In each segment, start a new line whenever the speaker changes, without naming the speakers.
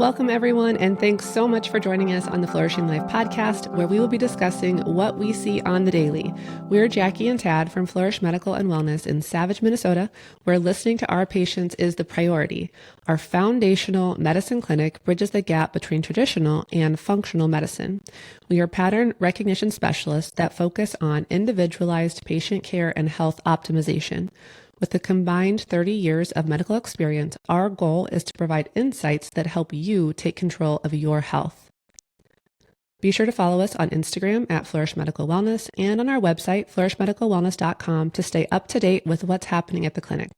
Welcome, everyone, and thanks so much for joining us on the Flourishing Life Podcast, where we will be discussing what we see on the daily. We're Jackie and Tad from Flourish Medical and Wellness in Savage, Minnesota, where listening to our patients is the priority. Our foundational medicine clinic bridges the gap between traditional and functional medicine. We are pattern recognition specialists that focus on individualized patient care and health optimization. With a combined 30 years of medical experience, our goal is to provide insights that help you take control of your health. Be sure to follow us on Instagram at Flourish Medical Wellness and on our website, flourishmedicalwellness.com, to stay up to date with what's happening at the clinic.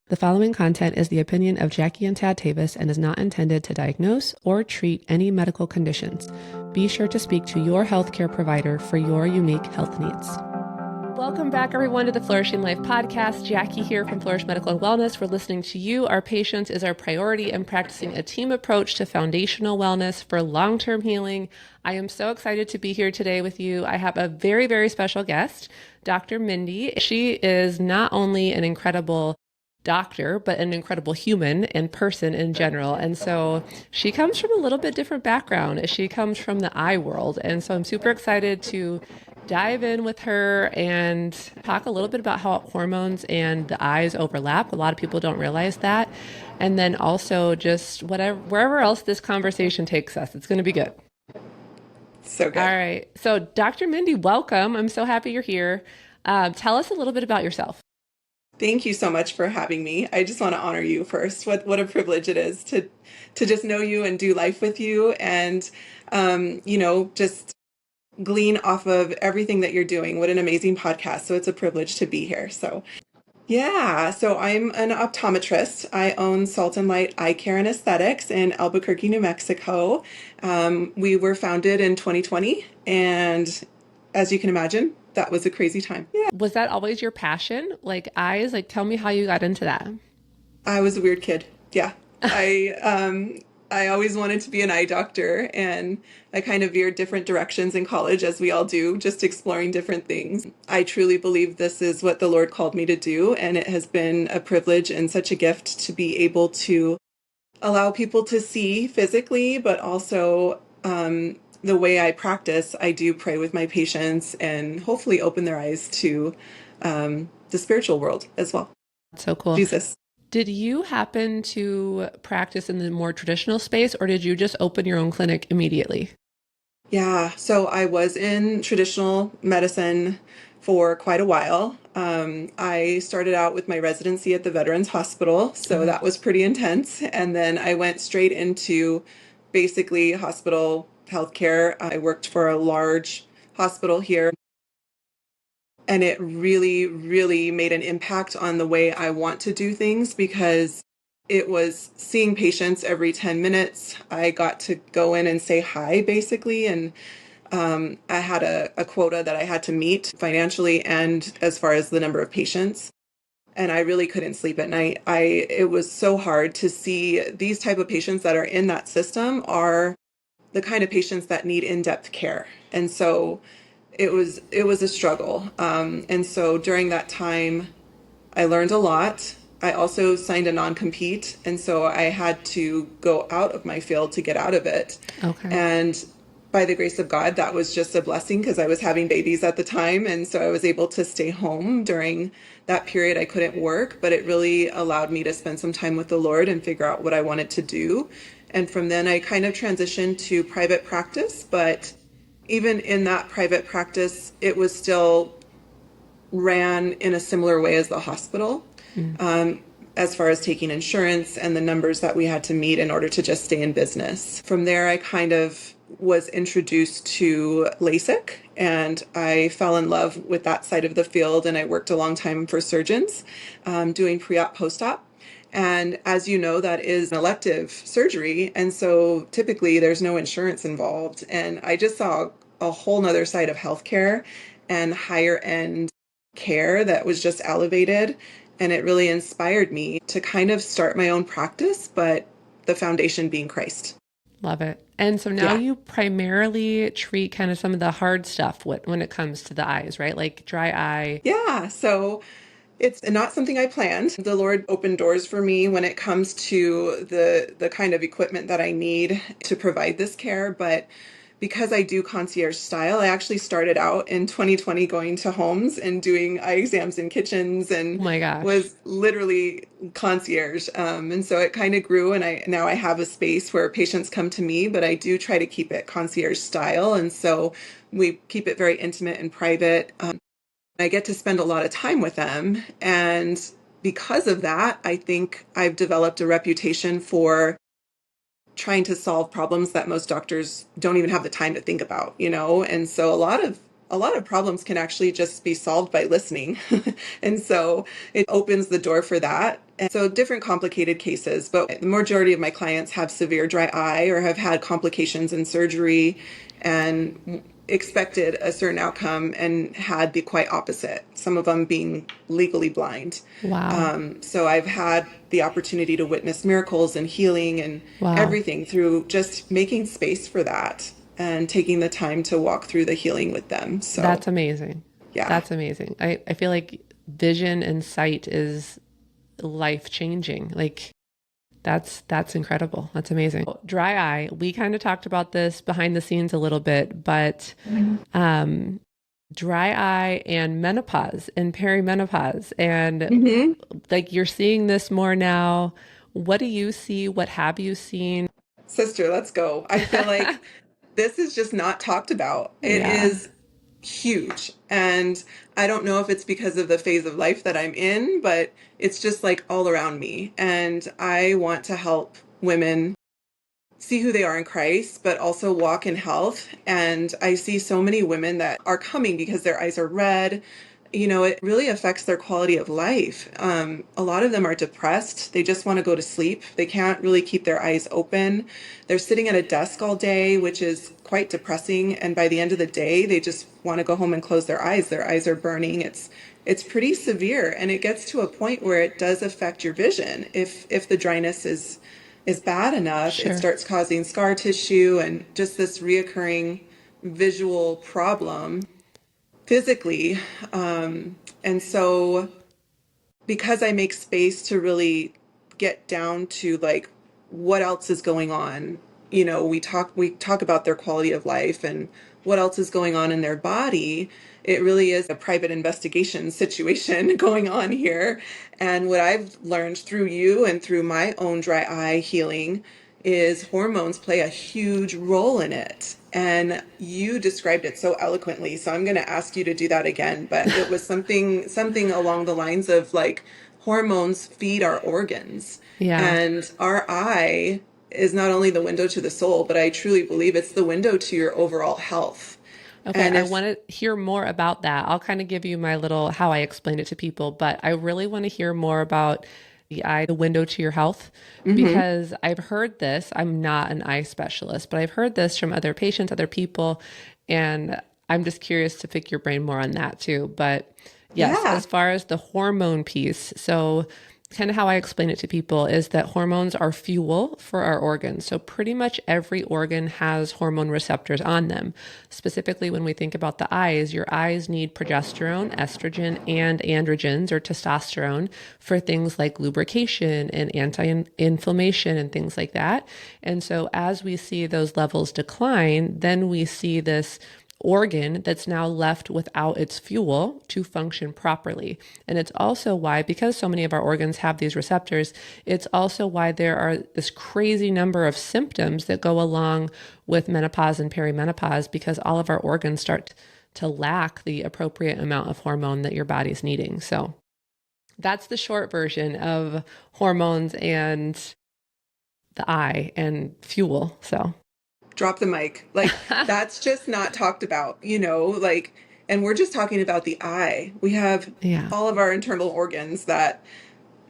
The following content is the opinion of Jackie and Tad Tewes and is not intended to diagnose or treat any medical conditions. Be sure to speak to your healthcare provider for your unique health needs. Welcome back, everyone, to the Flourishing Life Podcast. Jackie here from Flourish Medical and Wellness. We're listening to you. Our patients is our priority and practicing a team approach to foundational wellness for long-term healing. I am so excited to be here today with you. I have a very, very special guest, Dr. Mindy. She is not only an incredible doctor, but an incredible human and person in general. And so she comes from a little bit different background. She comes from the eye world. And so I'm super excited to dive in with her and talk a little bit about how hormones and the eyes overlap. A lot of people don't realize that. And then also just wherever else this conversation takes us, it's going to be good.
So good.
All right. So Dr. Mindy, welcome. I'm so happy you're here. Tell us a little bit about yourself.
Thank you so much for having me. I just want to honor you first. What a privilege it is to just know you and do life with you and, just glean off of everything that you're doing. What an amazing podcast. So it's a privilege to be here. So I'm an optometrist. I own Salt and Light Eye Care and Aesthetics in Albuquerque, New Mexico. We were founded in 2020. And as you can imagine, that was a crazy time. Yeah.
Was that always your passion? Like eyes? Like, tell me how you got into that.
I was a weird kid. Yeah. I always wanted to be an eye doctor, and I kind of veered different directions in college, as we all do, just exploring different things. I truly believe this is what the Lord called me to do, and it has been a privilege and such a gift to be able to allow people to see physically, but also the way I practice. I do pray with my patients and hopefully open their eyes to the spiritual world as well.
So cool.
Jesus.
Did you happen to practice in the more traditional space, or did you just open your own clinic immediately?
Yeah, so I was in traditional medicine for quite a while. I started out with my residency at the Veterans Hospital, so that was pretty intense. And then I went straight into basically hospital healthcare. I worked for a large hospital here. And it really, really made an impact on the way I want to do things because it was seeing patients every 10 minutes. I got to go in and say hi, basically. And I had a quota that I had to meet financially and as far as the number of patients. And I really couldn't sleep at night. It was so hard to see these type of patients that are in that system are the kind of patients that need in-depth care. And so it was a struggle. And so during that time, I learned a lot. I also signed a non-compete. And so I had to go out of my field to get out of it.
Okay.
And by the grace of God, that was just a blessing because I was having babies at the time. And so I was able to stay home during that period. I couldn't work, but it really allowed me to spend some time with the Lord and figure out what I wanted to do. And from then I kind of transitioned to private practice, but even in that private practice, it was still ran in a similar way as the hospital, as far as taking insurance and the numbers that we had to meet in order to just stay in business. From there, I kind of was introduced to LASIK, and I fell in love with that side of the field, and I worked a long time for surgeons doing pre-op, post-op. And as you know, that is an elective surgery. And so typically there's no insurance involved. And I just saw a whole nother side of healthcare and higher end care that was just elevated. And it really inspired me to kind of start my own practice, but the foundation being Christ.
Love it. And so now you primarily treat kind of some of the hard stuff when it comes to the eyes, right? Like dry eye.
Yeah. So It's not something I planned. The Lord opened doors for me when it comes to the kind of equipment that I need to provide this care, but because I do concierge style, I actually started out in 2020 going to homes and doing eye exams in kitchens
Oh
and
my gosh.
was literally concierge. And so it kind of grew, and I now I have a space where patients come to me, but I do try to keep it concierge style, and so we keep it very intimate and private. I get to spend a lot of time with them. And because of that, I think I've developed a reputation for trying to solve problems that most doctors don't even have the time to think about, you know? And so a lot of problems can actually just be solved by listening. And so it opens the door for that. And so different complicated cases, but the majority of my clients have severe dry eye or have had complications in surgery and expected a certain outcome and had the quite opposite, some of them being legally blind.
Wow.
So I've had the opportunity to witness miracles and healing and
Wow.
everything through just making space for that and taking the time to walk through the healing with them. So,
That's amazing.
yeah.
That's amazing. I feel like vision and sight is life changing. Like that's incredible. That's amazing. Dry eye, we kind of talked about this behind the scenes a little bit, but um dry eye and menopause and perimenopause and
Hmm.
like you're seeing this more now. What do you see? What have you seen?
Sister, let's go. I feel like this is just not talked about. It
Yeah.
is huge. And I don't know if it's because of the phase of life that I'm in, but it's just like all around me. And I want to help women see who they are in Christ, but also walk in health. And I see so many women that are coming because their eyes are red. You know, it really affects their quality of life. A lot of them are depressed. They just want to go to sleep. They can't really keep their eyes open. They're sitting at a desk all day, which is quite depressing. And by the end of the day, they just want to go home and close their eyes. Their eyes are burning. It's pretty severe, and it gets to a point where it does affect your vision. If the dryness is bad enough, it
Sure.
starts causing scar tissue and just this reoccurring visual problem physically. And so because I make space to really get down to like what else is going on, you know, we talk about their quality of life and what else is going on in their body. It really is a private investigation situation going on here. And what I've learned through you and through my own dry eye healing is hormones play a huge role in it. And you described it so eloquently. So I'm going to ask you to do that again. But it was something along the lines of like hormones feed our organs.
Yeah.
And our eye is not only the window to the soul, but I truly believe it's the window to your overall health.
Okay,
And
I
if,
want to hear more about that. I'll kind of give you my little how I explain it to people, but I really want to hear more about the eye, the window to your health,
mhm,
because I've heard this. I'm not an eye specialist, but I've heard this from other patients, other people, and I'm just curious to pick your brain more on that too. But yes,
yeah,
as far as the hormone piece, so kind of how I explain it to people is that hormones are fuel for our organs. So pretty much every organ has hormone receptors on them. Specifically, when we think about the eyes, your eyes need progesterone, estrogen, and androgens or testosterone for things like lubrication and anti-inflammation and things like that. And so as we see those levels decline, then we see this organ that's now left without its fuel to function properly. And it's also why, because so many of our organs have these receptors, it's also why there are this crazy number of symptoms that go along with menopause and perimenopause, because all of our organs start to lack the appropriate amount of hormone that your body's needing. So that's the short version of hormones and the eye and fuel. So,
drop the mic. Like that's just not talked about, you know, like, and we're just talking about the eye. We have
yeah.
all of our internal organs that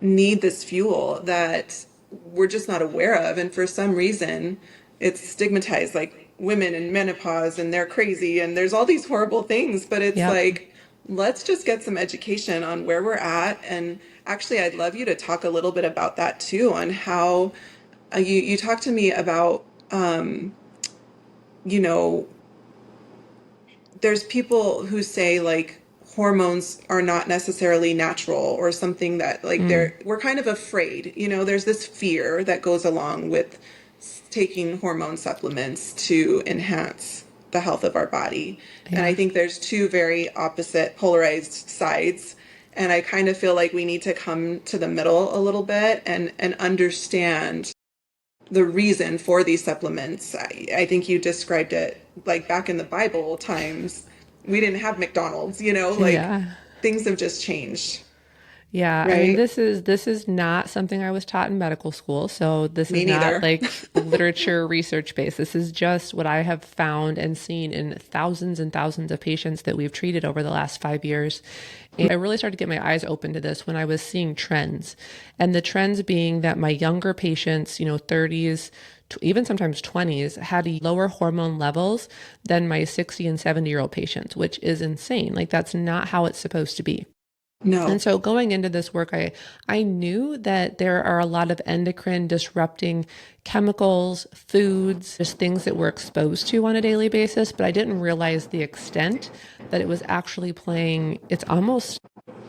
need this fuel that we're just not aware of. And for some reason, it's stigmatized like women in menopause and they're crazy and there's all these horrible things. But it's
Yep.
like, let's just get some education on where we're at. And actually, I'd love you to talk a little bit about that too, on how you talked to me about, you know, there's people who say like hormones are not necessarily natural or something that like
Mm,
we're kind of afraid. There's this fear that goes along with taking hormone supplements to enhance the health of our body. And I
yeah.
think there's two very opposite polarized sides. And I kind of feel like we need to come to the middle a little bit and understand the reason for these supplements. I think you described it like back in the Bible times, we didn't have McDonald's, like
Yeah.
things have just changed,
Yeah, I mean,
right?
this is not something I was taught in medical school, so this
Me
is not
neither.
like literature research based. This is just what I have found and seen in thousands and thousands of patients that we've treated over the last 5 years. And I really started to get my eyes open to this when I was seeing trends. And the trends being that my younger patients, 30s, even sometimes 20s, had lower hormone levels than my 60 and 70-year-old patients, which is insane. Like that's not how it's supposed to be. And
No.
so going into this work, I knew that there are a lot of endocrine disrupting chemicals, foods, just things that we're exposed to on a daily basis, but I didn't realize the extent that it was actually playing. It's almost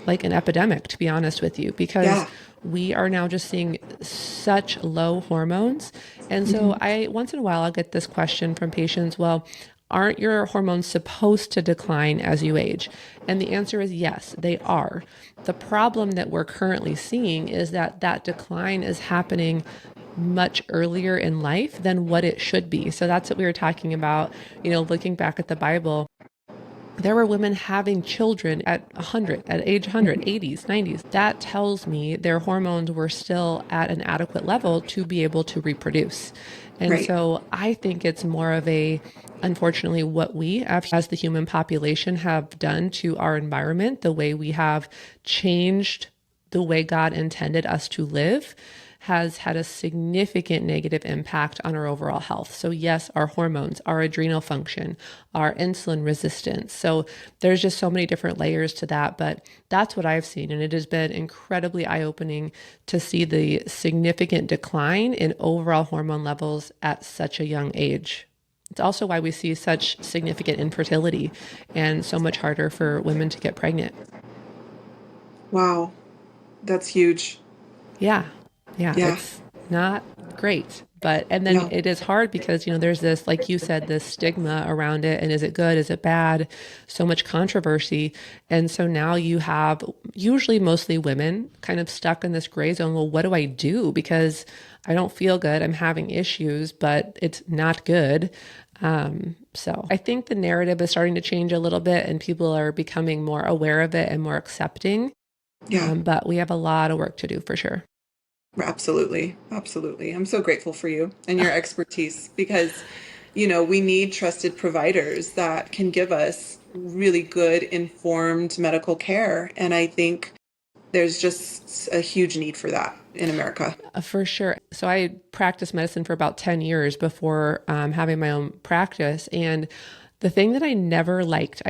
like an epidemic, to be honest with you, because
Yeah.
we are now just seeing such low hormones. And so once in a while, I'll get this question from patients, well, aren't your hormones supposed to decline as you age? And the answer is yes, they are. The problem that we're currently seeing is that that decline is happening much earlier in life than what it should be. So that's what we were talking about, looking back at the Bible. There were women having children at 100, at age 100, 80s, 90s. That tells me their hormones were still at an adequate level to be able to reproduce. And
Right.
so I think it's more of unfortunately, what we as the human population have done to our environment, the way we have changed the way God intended us to live, has had a significant negative impact on our overall health. So yes, our hormones, our adrenal function, our insulin resistance. So there's just so many different layers to that, but that's what I've seen. And it has been incredibly eye-opening to see the significant decline in overall hormone levels at such a young age. It's also why we see such significant infertility and so much harder for women to get pregnant.
Wow. That's huge.
Yeah. Yeah.
Yeah.
It's not great. And then
No.
it is hard because, there's this, like you said, this stigma around it. And is it good? Is it bad? So much controversy. And so now you have usually mostly women kind of stuck in this gray zone. Well, what do I do? Because I don't feel good. I'm having issues, but it's not good. So I think the narrative is starting to change a little bit and people are becoming more aware of it and more accepting.
Yeah.
But we have a lot of work to do for sure.
Absolutely. Absolutely. I'm so grateful for you and your expertise because, we need trusted providers that can give us really good, informed medical care. And I think there's just a huge need for that in America.
For sure. So I practiced medicine for about 10 years before having my own practice. And the thing that I never liked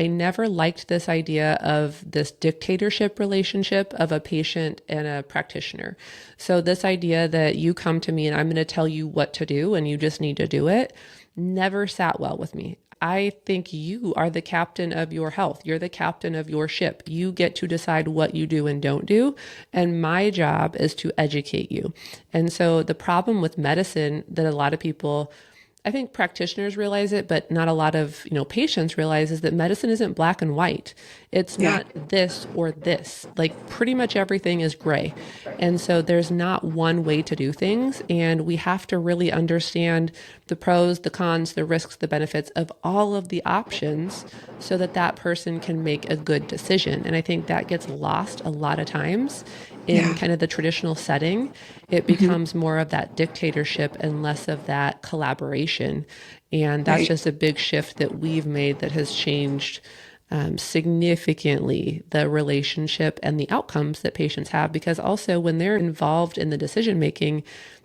this idea of this dictatorship relationship of a patient and a practitioner. So this idea that you come to me and I'm going to tell you what to do and you just need to do it never sat well with me. I think you are the captain of your health. You're the captain of your ship. You get to decide what you do and don't do. And my job is to educate you. And so the problem with medicine that a lot of people, I think practitioners realize it, but not a lot of, patients realize is that medicine isn't black and white. It's
Yeah.
not this or this. Like pretty much everything is gray. And so there's not one way to do things. And we have to really understand the pros, the cons, the risks, the benefits of all of the options so that that person can make a good decision. And I think that gets lost a lot of times in
Yeah.
kind of the traditional setting. It becomes more of that dictatorship and less of that collaboration. And that's
Right.
just a big shift that we've made that has changed significantly the relationship and the outcomes that patients have. Because also, when they're involved in the decision making,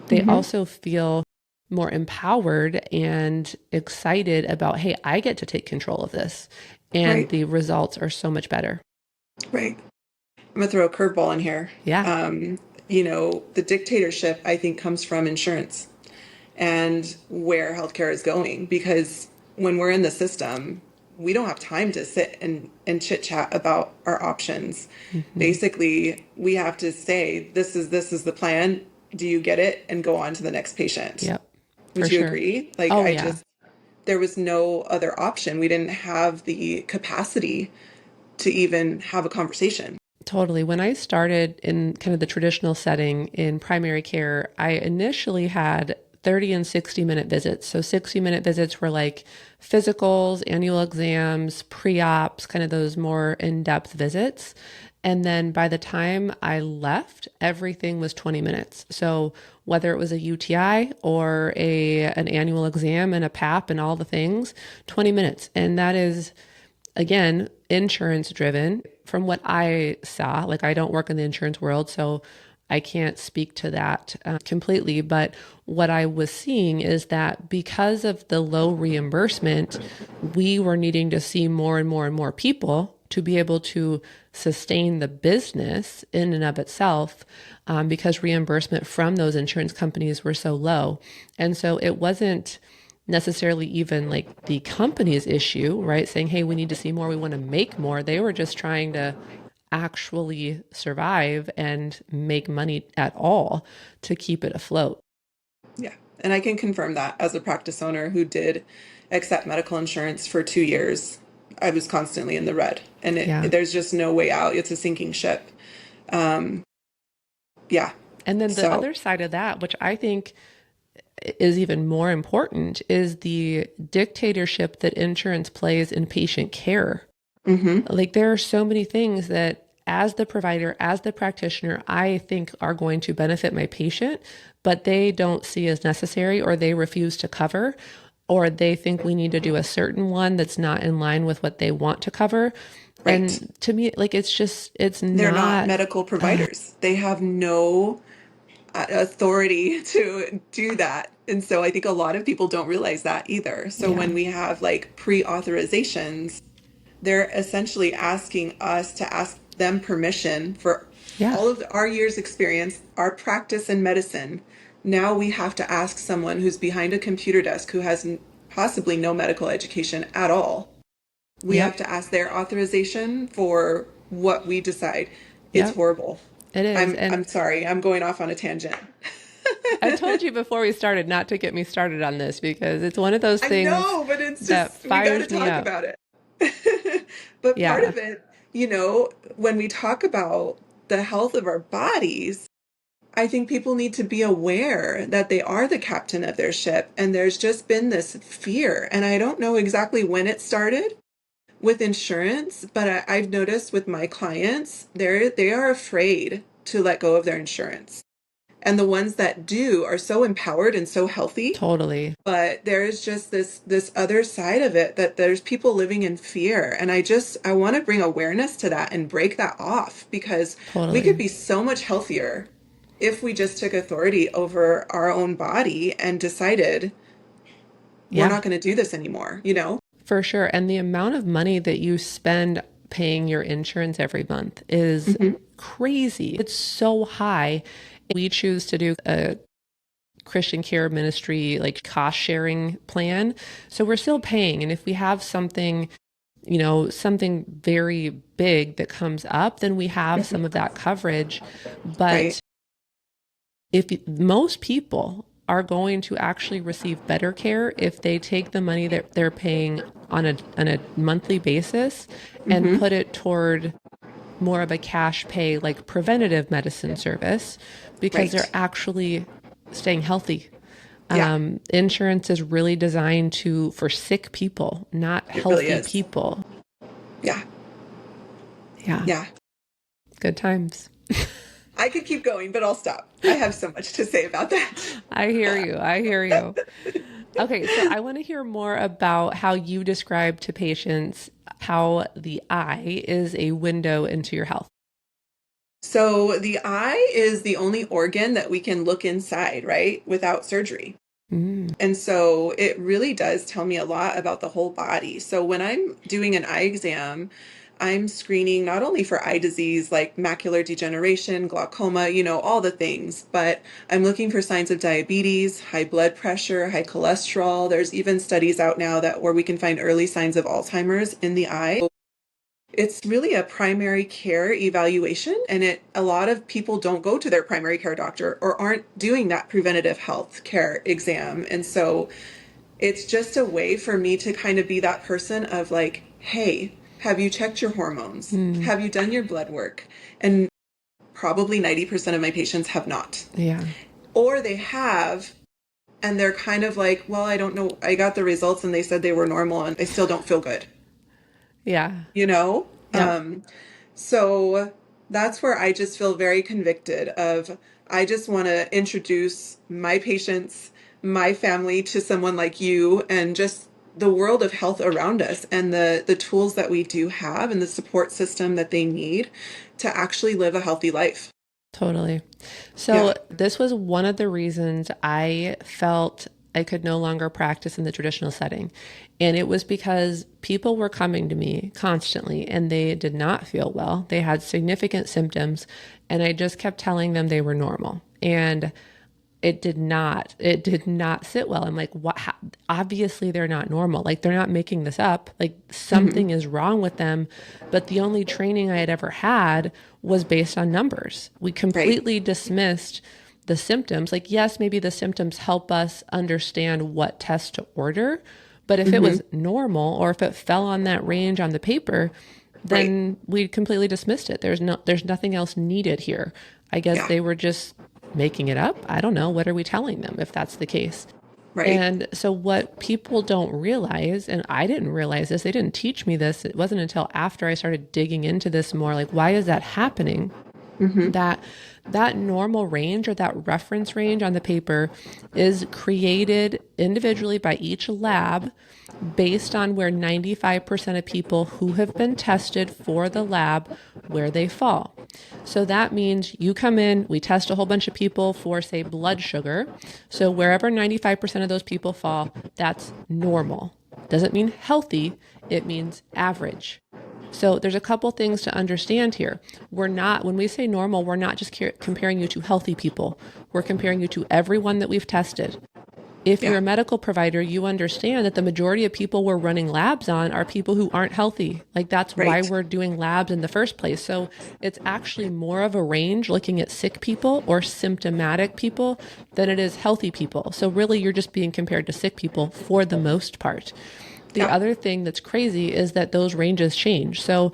they also feel more empowered and excited about, hey, I get to take control of this. And
Right.
the results are so much better.
Right. I'm going to throw a curveball in here.
Yeah.
The dictatorship, I think, comes from insurance and where healthcare is going because when we're in the system, we don't have time to sit and chit chat about our options.
Hmm.
Basically, we have to say, this is the plan. Do you get it? And go on to the next patient.
Yep, for
Would you
sure.
agree? Like,
Oh, yeah,
there was no other option. We didn't have the capacity to even have a conversation.
totally. When I started in kind of the traditional setting in primary care, I initially had 30 and 60-minute visits. So 60-minute visits were like physicals, annual exams, pre-ops, kind of those more in-depth visits. And then by the time I left, everything was 20 minutes. So whether it was a UTI or an annual exam and a PAP and all the things, 20 minutes. And that is, again, insurance driven from what I saw. Like, I don't work in the insurance world, so I can't speak to that completely. But what I was seeing is that because of the low reimbursement, we were needing to see more and more and more people to be able to sustain the business in and of itself, because reimbursement from those insurance companies were so low. And so it wasn't necessarily even like the company's issue, right? Saying, hey, we need to see more, we want to make more. They were just trying to actually survive and make money at all to keep it afloat.
Yeah. And I can confirm that as a practice owner who did accept medical insurance for 2 years. I was constantly in the red, and
Yeah.
there's just no way out. It's a sinking ship. Yeah.
And then the
So,
other side of that, which I think is even more important, is the dictatorship that insurance plays in patient care.
hmm
Like, there are so many things that as the provider, as the practitioner, I think are going to benefit my patient, but they don't see as necessary, or they refuse to cover, or they think we need to do a certain one that's not in line with what they want to cover.
right.
And to me, like, it's
They're not
not,
medical providers. They have no authority to do that. And so I think a lot of people don't realize that either. So
yeah,
when we have like pre-authorizations, they're essentially asking us to ask them permission for
yeah,
all of our years experience, our practice in medicine. Now we have to ask someone who's behind a computer desk who has possibly no medical education at all. We have
yep,
to ask their authorization for what we decide. It's
yep,
horrible.
it is.
I'm
And
sorry. I'm going off on a tangent.
I told you before we started not to get me started on this, because it's one of those
I
things
know, but it's
that
just, we got to
fires me
talk
up.
about it. But part
Yeah,
of it, when we talk about the health of our bodies, I think people need to be aware that they are the captain of their ship. And there's just been this fear. And I don't know exactly when it started with insurance, but I've noticed with my clients, they are afraid to let go of their insurance. And the ones that do are so empowered and so healthy.
totally.
But there is just this other side of it, that there's people living in fear. And I want to bring awareness to that and break that off, because we could
Totally.
be so much healthier if we just took authority over our own body and decided we're
Yeah,
not going to do this anymore?
for sure. And the amount of money that you spend paying your insurance every month is
hmm
crazy. It's so high. We choose to do a Christian care ministry, like, cost sharing plan. So we're still paying. And if we have something, something very big that comes up, then we have some of that coverage.
Right.
But if most people are going to actually receive better care if they take the money that they're paying on a monthly basis and
hmm
put it toward more of a cash pay, like preventative medicine service, because they're
Right.
actually staying healthy.
Yeah,
Insurance is really designed for sick people, not
it really
healthy
is.
people.
Yeah.
Yeah,
Yeah.
good times.
I could keep going, but I'll stop. I have so much to say about that.
I hear you. I hear you. Okay, so I want to hear more about how you describe to patients how the eye is a window into your health.
So the eye is the only organ that we can look inside, right? Without surgery.
Mm,
And so it really does tell me a lot about the whole body. So when I'm doing an eye exam, I'm screening not only for eye disease like macular degeneration, glaucoma, all the things, but I'm looking for signs of diabetes, high blood pressure, high cholesterol. There's even studies out now that where we can find early signs of Alzheimer's in the eye. It's really a primary care evaluation, and a lot of people don't go to their primary care doctor or aren't doing that preventative health care exam. And so it's just a way for me to kind of be that person of like, hey, have you checked your hormones? Have you done your blood work? And probably 90% of my patients have not.
Yeah.
Or they have, and they're kind of like, well, I don't know. I got the results and they said they were normal and I still don't feel good.
Yeah.
Yeah.
Yeah.
So that's where I just feel very convicted of, I just want to introduce my patients, my family to someone like you, and just the world of health around us and the tools that we do have and the support system that they need to actually live a healthy life.
Totally. So
Yeah.
this was one of the reasons I felt I could no longer practice in the traditional setting. And it was because people were coming to me constantly and they did not feel well. They had significant symptoms and I just kept telling them they were normal. And it did not sit well. I'm like, what? Obviously they're not normal. Like they're not making this up. Like something is wrong with them. But the only training I had ever had was based on numbers. We
Right.
completely dismissed the symptoms. Like, yes, maybe the symptoms help us understand what test to order. But if it was normal or if it fell on that range on the paper,
Right.
then we completely dismissed it. There's nothing else needed here. I guess
Yeah.
they were just making it up. I don't know. What are we telling them if that's the case?
Right.
And so what people don't realize, and I didn't realize this, they didn't teach me this. It wasn't until after I started digging into this more, like, why is that happening? That normal range or that reference range on the paper is created individually by each lab based on where 95% of people who have been tested for the lab, where they fall. So that means you come in, we test a whole bunch of people for, say, blood sugar. So wherever 95% of those people fall, that's normal. Doesn't mean healthy, it means average. So there's a couple things to understand here. When we say normal, we're not just comparing you to healthy people. We're comparing you to everyone that we've tested. If you're
Yeah.
a medical provider, you understand that the majority of people we're running labs on are people who aren't healthy. Like that's why
Right.
we're doing labs in the first place. So it's actually more of a range looking at sick people or symptomatic people than it is healthy people. So really you're just being compared to sick people for the most part. The
Yeah.
other thing that's crazy is that those ranges change. So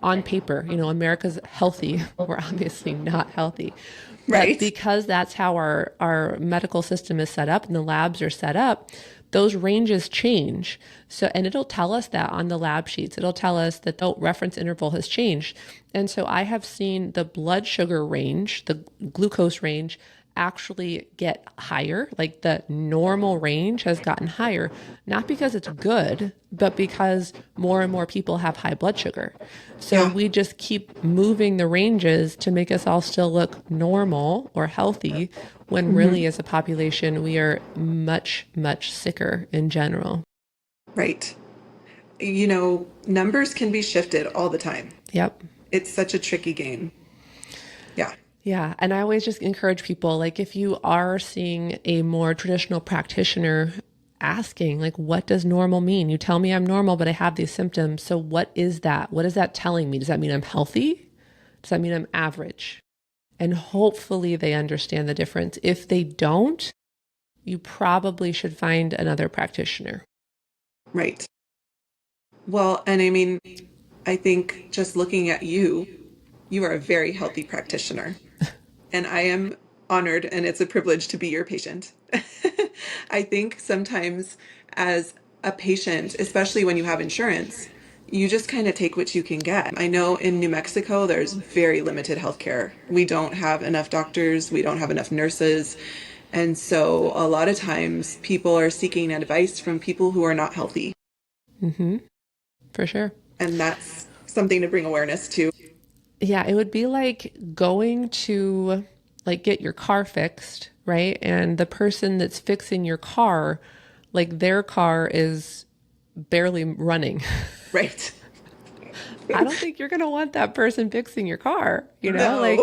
on paper, America's healthy. We're obviously not healthy. But
Right.
because that's how our medical system is set up and the labs are set up, those ranges change. So, and it'll tell us that on the lab sheets. It'll tell us that the reference interval has changed. And so I have seen the blood sugar range, the glucose range, actually get higher. Like the normal range has gotten higher, not because it's good, but because more and more people have high blood sugar. So
Yeah.
we just keep moving the ranges to make us all still look normal or healthy, when really as a population, we are much, much sicker in general.
Right. Numbers can be shifted all the time.
Yep.
It's such a tricky game. Yeah.
Yeah. And I always just encourage people, like if you are seeing a more traditional practitioner asking, like, what does normal mean? You tell me I'm normal, but I have these symptoms. So what is that? What is that telling me? Does that mean I'm healthy? Does that mean I'm average? And hopefully they understand the difference. If they don't, you probably should find another practitioner.
Right. Well, and I mean, I think just looking at you, you are a very healthy practitioner. And I am honored and it's a privilege to be your patient. I think sometimes as a patient, especially when you have insurance, you just kind of take what you can get. I know in New Mexico, there's very limited healthcare. We don't have enough doctors, we don't have enough nurses. And so a lot of times people are seeking advice from people who are not healthy.
Mm-hmm. For sure.
And that's something to bring awareness to.
Yeah, it would be like going to like get your car fixed, right? And the person that's fixing your car, like their car is barely running.
Right.
I don't think you're going to want that person fixing your car,
No.
like,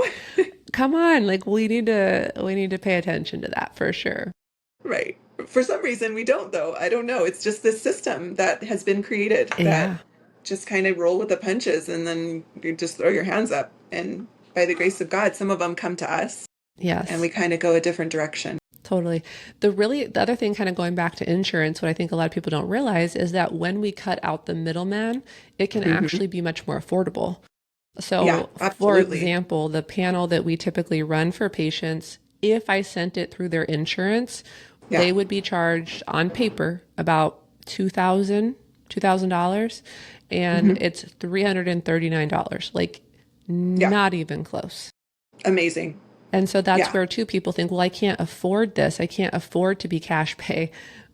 come on, like we need to pay attention to that for sure.
Right. For some reason, we don't, though. I don't know. It's just this system that has been created that
Yeah.
just kind of roll with the punches and then you just throw your hands up. And by the grace of God, some of them come to us and we
Yes.
kind of go a different direction.
Totally. The other thing, kind of going back to insurance, what I think a lot of people don't realize is that when we cut out the middleman, it can
Hmm.
actually be much more affordable.
Yeah,
So, for
absolutely.
example, the panel that we typically run for patients, if I sent it through their insurance,
Yeah.
they would be charged on paper about $2,000, and
Hmm.
it's $339. Like,
Yeah.
not even close.
Amazing.
And so that's
Yeah.
where two people think, well, I can't afford this. I can't afford to be cash pay.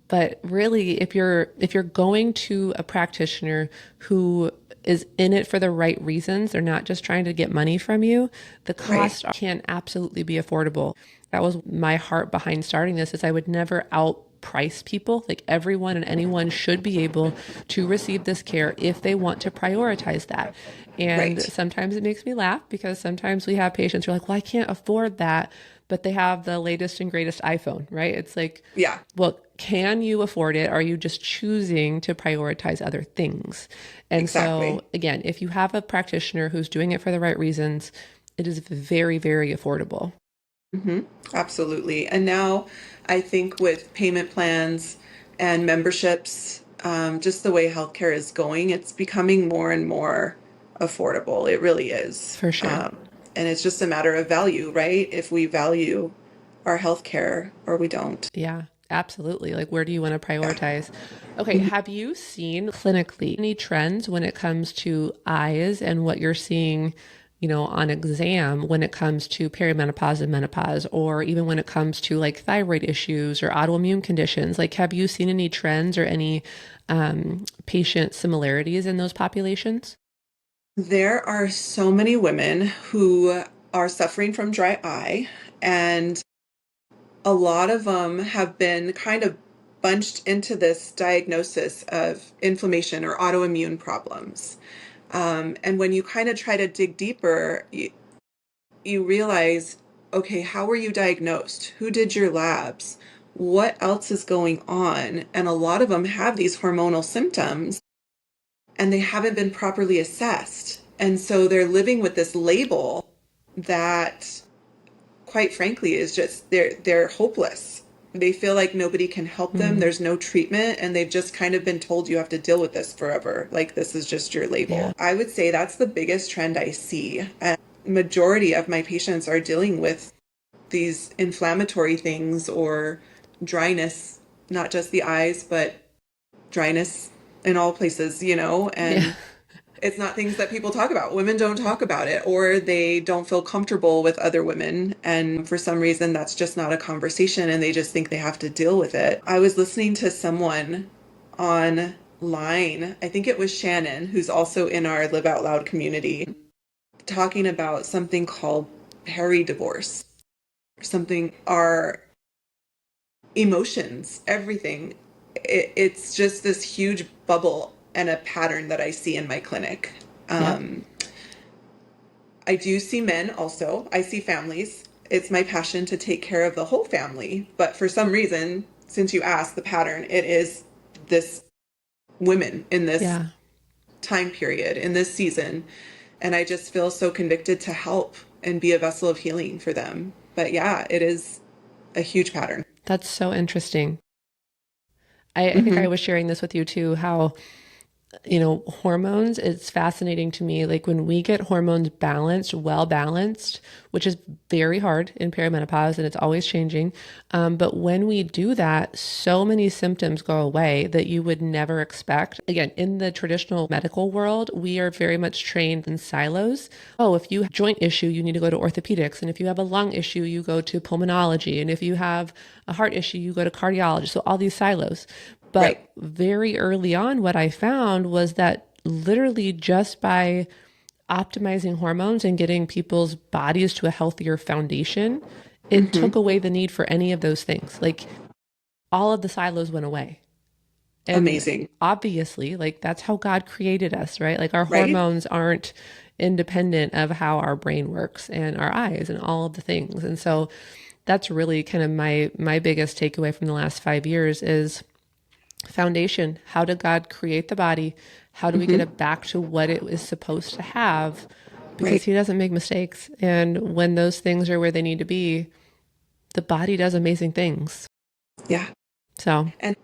But really, if you're going to a practitioner who is in it for the right reasons, they're not just trying to get money from you, the
Right.
cost can absolutely be affordable. That was my heart behind starting this, is I would never outprice people. Like, everyone and anyone should be able to receive this care if they want to prioritize that. And
Right.
sometimes it makes me laugh because sometimes we have patients who are like, well, I can't afford that, but they have the latest and greatest iPhone, right? It's like,
Yeah.
well, can you afford it? Are you just choosing to prioritize other things? And so,
Exactly.
again, if you have a practitioner who's doing it for the right reasons, it is very, very affordable.
Hmm. Absolutely. And now I think with payment plans and memberships, just the way healthcare is going, it's becoming more and more affordable. It really is.
For sure.
And it's just a matter of value, right? If we value our healthcare or we don't.
Yeah, absolutely. Like, where do you want to
Yeah.
prioritize? Okay,
Mhm.
have you seen clinically any trends when it comes to eyes and what you're seeing, on exam when it comes to perimenopause and menopause, or even when it comes to like thyroid issues or autoimmune conditions? Like, have you seen any trends or any patient similarities in those populations?
There are so many women who are suffering from dry eye, and a lot of them have been kind of bunched into this diagnosis of inflammation or autoimmune problems. And when you kind of try to dig deeper, you realize, okay, how were you diagnosed? Who did your labs? What else is going on? And a lot of them have these hormonal symptoms and they haven't been properly assessed. And so they're living with this label that, quite frankly, is just they're hopeless. They feel like nobody can help them.
Mm,
There's no treatment, and they've just kind of been told you have to deal with this forever. Like this is just your
yeah.
label. I would say that's the biggest trend I see. And majority of my patients are dealing with these inflammatory things or dryness, not just the eyes, but dryness in all places,
Yeah.
and it's not things that people talk about. Women don't talk about it, or they don't feel comfortable with other women. And for some reason, that's just not a conversation, and they just think they have to deal with it. I was listening to someone online, I think it was Shannon, who's also in our Live Out Loud community, talking about something called peri-divorce, something, our emotions, everything. It's just this huge bubble and a pattern that I see in my clinic.
Yep.
Um, I do see men also. I see families. It's my passion to take care of the whole family. But for some reason, since you asked the pattern, it is this women in this
Yeah.
time period, in this season. And I just feel so convicted to help and be a vessel of healing for them. But yeah, it is a huge pattern.
That's so interesting. I think I
Hmm.
was sharing this with you too, how hormones, it's fascinating to me. Like, when we get hormones balanced, well balanced, which is very hard in perimenopause and it's always changing. But when we do that, so many symptoms go away that you would never expect. Again, in the traditional medical world, we are very much trained in silos. Oh, if you have a joint issue, you need to go to orthopedics. And if you have a lung issue, you go to pulmonology. And if you have a heart issue, you go to cardiology. So all these silos.
Right.
But very early on, what I found was that literally just by optimizing hormones and getting people's bodies to a healthier foundation, it
Hmm.
took away the need for any of those things. Like, all of the silos went away. And
Amazing.
obviously, like that's how God created us, right? Like our
Right?
hormones aren't independent of how our brain works and our eyes and all of the things. And so that's really kind of my biggest takeaway from the last 5 years is foundation. How did God create the body? How do we get
Hmm.
it back to what it is supposed to have? Because
Right.
he doesn't make mistakes. And when those things are where they need to be, the body does amazing things.
Yeah.
So
And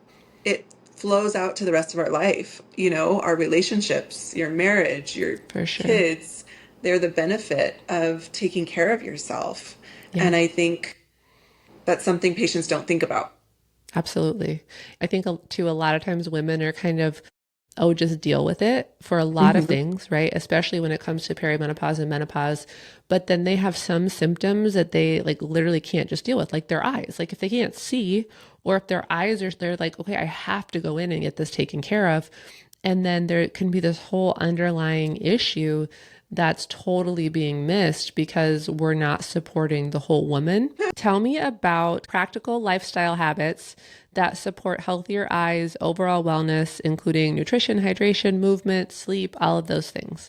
it flows out to the rest of our life. Our relationships, your marriage, your
for sure.
kids, they're the benefit of taking care of yourself.
Yeah.
And I think that's something patients don't think about.
Absolutely. I think too, a lot of times women are kind of, oh, just deal with it for a lot of
Hmm.
things, right? Especially when it comes to perimenopause and menopause. But then they have some symptoms that they like literally can't just deal with, like their eyes. Like if they can't see, or if their eyes are, they're like, okay, I have to go in and get this taken care of. And then there can be this whole underlying issue that's totally being missed because we're not supporting the whole woman. Tell me about practical lifestyle habits that support healthier eyes, overall wellness, including nutrition, hydration, movement, sleep, all of those things.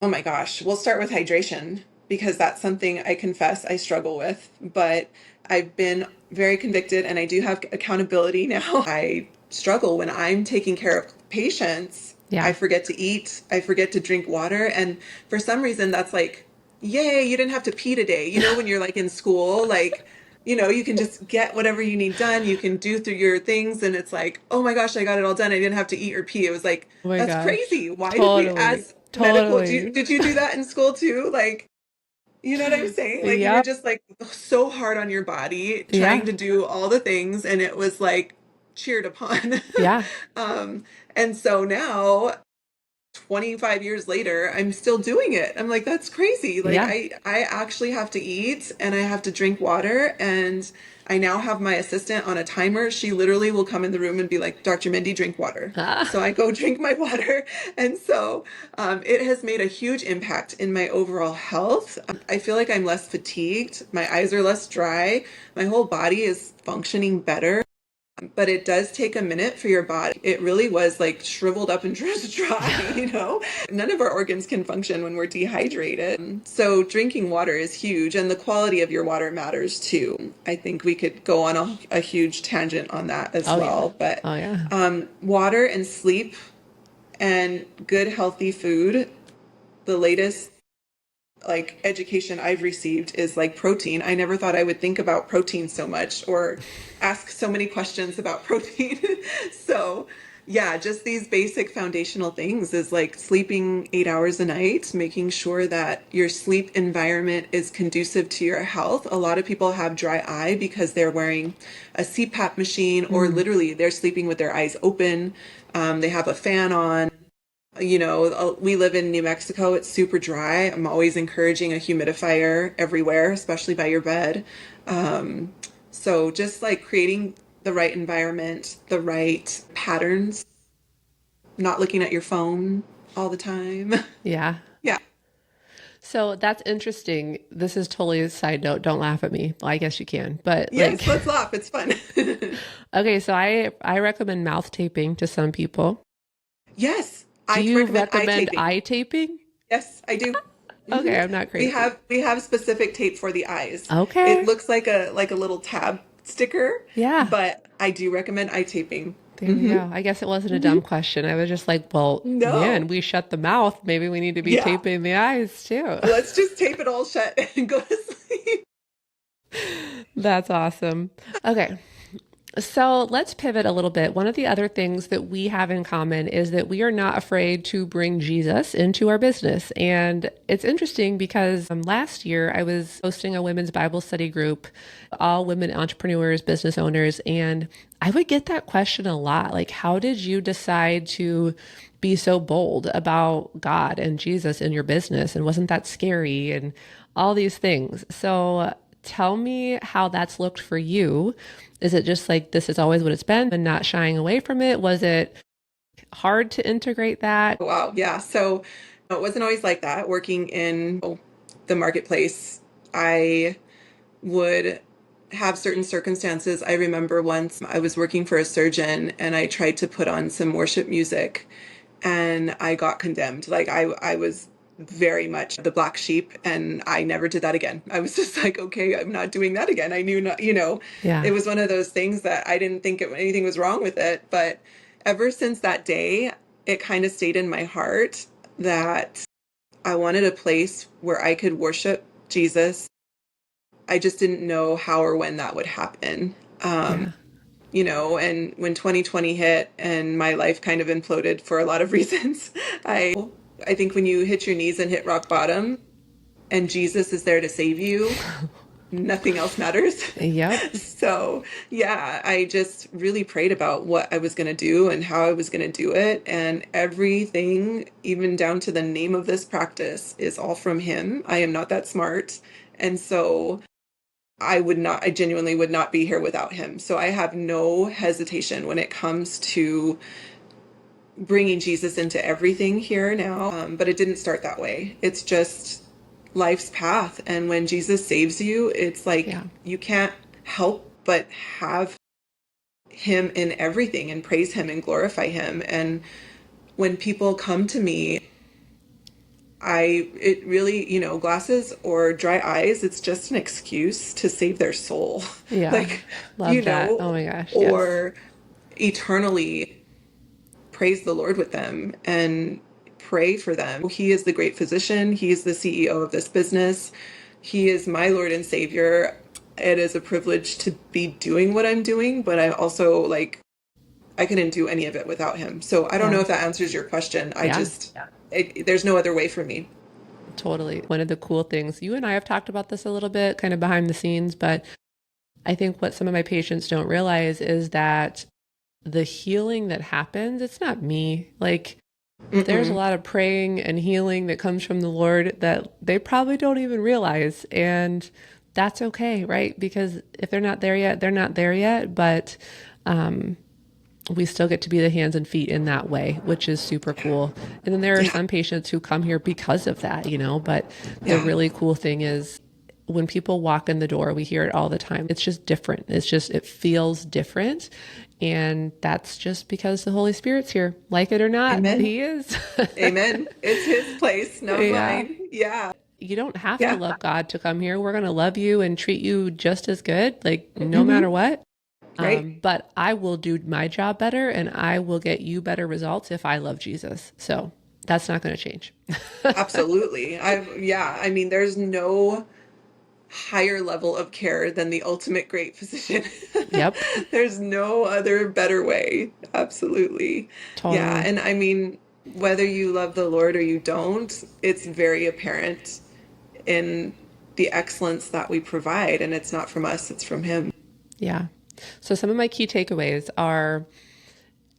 Oh my gosh. We'll start with hydration because that's something I confess I struggle with, but I've been very convicted and I do have accountability now. I struggle when I'm taking care of patients. I
Yeah.
forget to eat, I forget to drink water. And for some reason, that's like, yay, you didn't have to pee today. When you're like in school, like, you can just get whatever you need done. You can do through your things. And it's like, oh my gosh, I got it all done. I didn't have to eat or pee. It was like,
Oh my
that's
gosh.
crazy. Why did we,
Totally.
as medical,
Totally.
did you do that in school too? Like, you know what I'm saying? Like you're
Yep.
just like so hard on your body trying
Yeah.
to do all the things and it was like cheered upon.
Yeah.
um and so now 25 years later, I'm still doing it. I'm like, that's crazy. Like
Yeah.
I actually have to eat and I have to drink water. And I now have my assistant on a timer. She literally will come in the room and be like, Dr. Mindy, drink water.
Ah,
So I go drink my water. And so it has made a huge impact in my overall health. I feel like I'm less fatigued. My eyes are less dry. My whole body is functioning better. But it does take a minute for your body. It really was like shriveled up and just dry. None of our organs can function when we're dehydrated. So drinking water is huge, and the quality of your water matters too. I think we could go on a huge tangent on that as
oh yeah.
well. But
Oh yeah.
water and sleep and good, healthy food, the latest like education I've received is like protein. I never thought I would think about protein so much or ask so many questions about protein. So, yeah, just these basic foundational things is like sleeping 8 hours a night, making sure that your sleep environment is conducive to your health. A lot of people have dry eye because they're wearing a CPAP machine or
Mm.
literally they're sleeping with their eyes open. They have a fan on. We live in New Mexico. It's super dry. I'm always encouraging a humidifier everywhere, especially by your bed. Um, so just like creating the right environment, the right patterns, not looking at your phone all the time.
Yeah.
Yeah.
So that's interesting. This is totally a side note. Don't laugh at me. Well, I guess you can. But like,
Yes, let's laugh. It's fun.
okay, so I recommend mouth taping to some people.
Yes,
Do
I
you
recommend eye
recommend
taping.
eye taping?
Yes, I do. Hmm.
Okay, I'm not
We
crazy.
have specific tape for the eyes. It
Okay.
looks like a little tab sticker,
Yeah.
but I do recommend eye taping.
There we
Hmm.
go. I guess it wasn't a
Hmm.
dumb question. I was just like, well, man,
No.
we shut the mouth. Maybe we need to be
Yeah.
taping the eyes too.
Let's just tape it all shut and go to sleep.
That's awesome. Okay. So let's pivot a little bit. One of the other things that we have in common is that we are not afraid to bring Jesus into our business. And it's interesting because last year I was hosting a women's Bible study group, all women entrepreneurs, business owners, and I would get that question a lot. Like, how did you decide to be so bold about God and Jesus in your business? And wasn't that scary? And all these things. So tell me how that's looked for you. Is it just like this is always what it's been and not shying away from it? Was it hard to integrate that?
Wow. Yeah. So it wasn't always like that. Working in the marketplace, I would have certain circumstances. I remember once I was working for a surgeon and I tried to put on some worship music and I got condemned. Like I was very much the black sheep and I never did that again. I was just like, okay, I'm not doing that again. I knew not, it
Yeah.
was one of those things that I didn't think anything was wrong with it. But ever since that day, it kind of stayed in my heart that I wanted a place where I could worship Jesus. I just didn't know how or when that would happen.
Yeah.
And when 2020 hit and my life kind of imploded for a lot of reasons, I think when you hit your knees and hit rock bottom and Jesus is there to save you, nothing else matters.
Yep.
So, yeah, I just really prayed about what I was going to do and how I was going to do it. And everything, even down to the name of this practice, is all from him. I am not that smart. And so I genuinely would not be here without him. So I have no hesitation when it comes to bringing Jesus into everything here now. But it didn't start that way. It's just life's path. And when Jesus saves you, it's like
Yeah.
you can't help but have him in everything and praise him and glorify him. And when people come to me, it really, glasses or dry eyes, it's just an excuse to save their soul.
Yeah.
Like,
Love that. Oh my gosh. Yes.
or eternally praise the Lord with them and pray for them. He is the great physician. He is the CEO of this business. He is my Lord and Savior. It is a privilege to be doing what I'm doing, but I also I couldn't do any of it without him. So I don't know
Yeah.
if that answers your question.
Yeah.
There's no other way for me.
Totally. One of the cool things, you and I have talked about this a little bit, kind of behind the scenes, but I think what some of my patients don't realize is that the healing that happens, it's not me. Like, there's a
Mm-mm.
lot of praying and healing that comes from the Lord that they probably don't even realize. And that's okay, right? Because if they're not there yet, they're not there yet. But we still get to be the hands and feet in that way, which is super cool. And then there are
Yeah.
some patients who come here because of that, but the
Yeah.
really cool thing is when people walk in the door, we hear it all the time. It's just different. It feels different. And that's just because the Holy Spirit's here. Like it or not,
Amen.
he is.
Amen. It's his place, not
Yeah.
mine. Yeah.
You don't have to
Yeah.
love God to come here. We're going to love you and treat you just as good, like no matter
Hmm.
what.
Right.
But I will do my job better and I will get you better results if I love Jesus. So that's not going to change.
Absolutely. Yeah. I mean, there's no higher level of care than the ultimate great physician.
Yep,
There's no other better way. Absolutely. Yeah.
totally.
And I mean, whether you love the Lord or you don't, it's very apparent in the excellence that we provide. And it's not from us, it's from Him.
Yeah. So some of my key takeaways are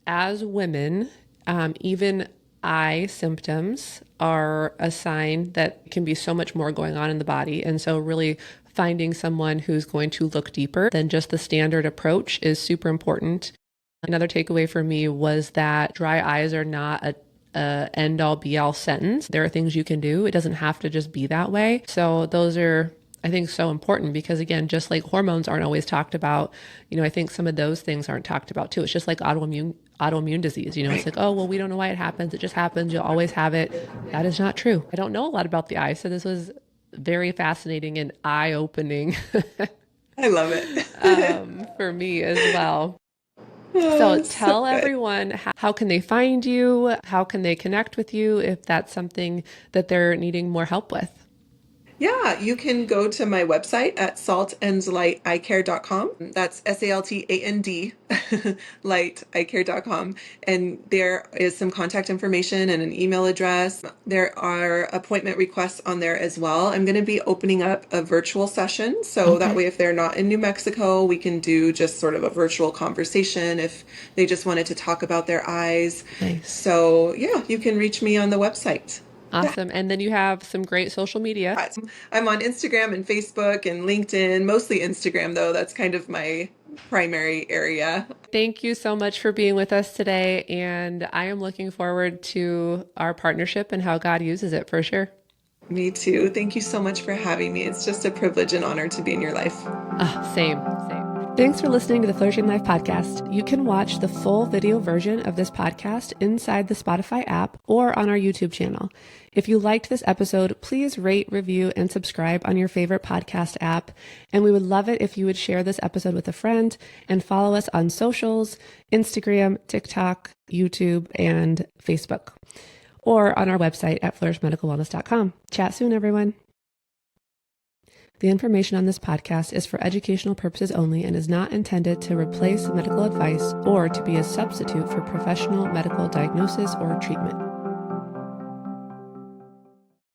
as women, even eye symptoms are a sign that can be so much more going on in the body. And so really finding someone who's going to look deeper than just the standard approach is super important. Another takeaway for me was that dry eyes are not a end all be all sentence. There are things you can do. It doesn't have to just be that way. So those are, I think, so important because again, just like hormones aren't always talked about, I think some of those things aren't talked about too. It's just like autoimmune disease. It's
Right.
like, oh, well, we don't know why it happens. It just happens. You'll always have it. That is not true. I don't know a lot about the eye. So this was very fascinating and eye opening
I love it.
for me as well. So
Oh, so
tell
good.
everyone how can they find you? How can they connect with you if that's something that they're needing more help with?
Yeah, you can go to my website at saltandlighteyecare.com. That's SALTAND, lighteyecare.com. And there is some contact information and an email address. There are appointment requests on there as well. I'm going to be opening up a virtual session. So that
Okay.
way, if they're not in New Mexico, we can do just sort of a virtual conversation if they just wanted to talk about their eyes.
Nice.
So yeah, you can reach me on the website. Yeah.
Awesome. And then you have some great social media.
I'm on Instagram and Facebook and LinkedIn, mostly Instagram though. That's kind of my primary area.
Thank you so much for being with us today. And I am looking forward to our partnership and how God uses it for sure.
Me too. Thank you so much for having me. It's just a privilege and honor to be in your life.
Same. Thanks for listening to the Flourishing Life Podcast. You can watch the full video version of this podcast inside the Spotify app or on our YouTube channel. If you liked this episode, please rate, review, and subscribe on your favorite podcast app. And we would love it if you would share this episode with a friend and follow us on socials, Instagram, TikTok, YouTube, and Facebook, or on our website at flourishmedicalwellness.com. Chat soon, everyone. The information on this podcast is for educational purposes only and is not intended to replace medical advice or to be a substitute for professional medical diagnosis or treatment.